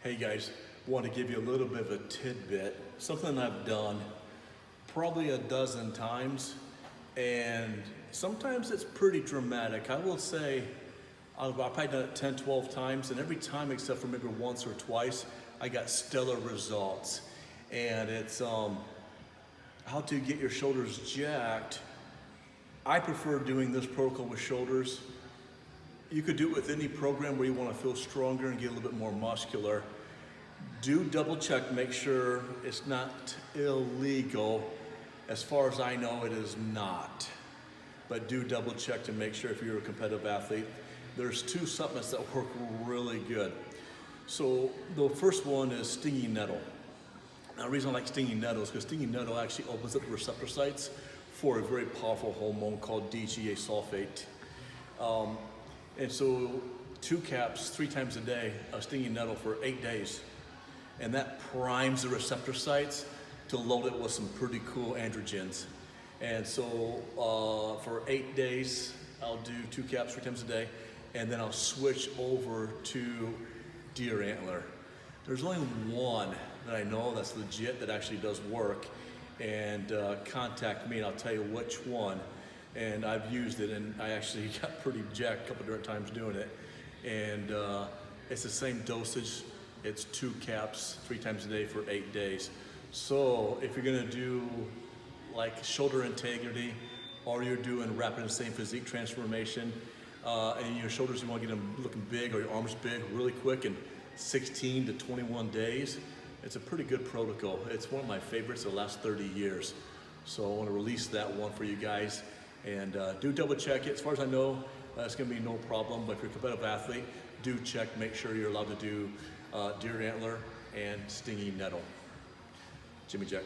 Hey guys, want to give you a little bit of a tidbit, something I've done probably a dozen times, and sometimes it's pretty dramatic. I will say I've probably done it 10, 12 times, and every time except for maybe once or twice, I got stellar results. And it's how to get your shoulders jacked. I prefer doing this protocol with shoulders. You could do it with any program where you want to feel stronger and get a little bit more muscular. Do double check, make sure it's not illegal. As far as I know, it is not. But do double check to make sure if you're a competitive athlete. There's two supplements that work really good. So the first one is stinging nettle. Now the reason I like stinging nettle is because stinging nettle actually opens up the receptor sites for a very powerful hormone called DHEA sulfate. And so 2 caps 3 times a day of stinging nettle for 8 days. And that primes the receptor sites to load it with some pretty cool androgens. And so for 8 days, I'll do 2 caps 3 times a day, and then I'll switch over to Dear Antler. There's only one that I know that's legit that actually does work, and contact me and I'll tell you which one. And I've used it, and I actually got pretty jacked a couple different times doing it. And it's the same dosage. It's 2 caps 3 times a day for 8 days. So if you're gonna do like shoulder integrity, or you're doing rapid and sustained physique transformation, and your shoulders, you want to get them looking big, or your arms big really quick in 16 to 21 days, it's a pretty good protocol. It's one of my favorites the last 30 years. So I want to release that one for you guys. And do double check it. As far as I know, it's going to be no problem. But if you're a competitive athlete, do check, make sure you're allowed to do Dear Antler and stinging nettle. Jimmy Jack.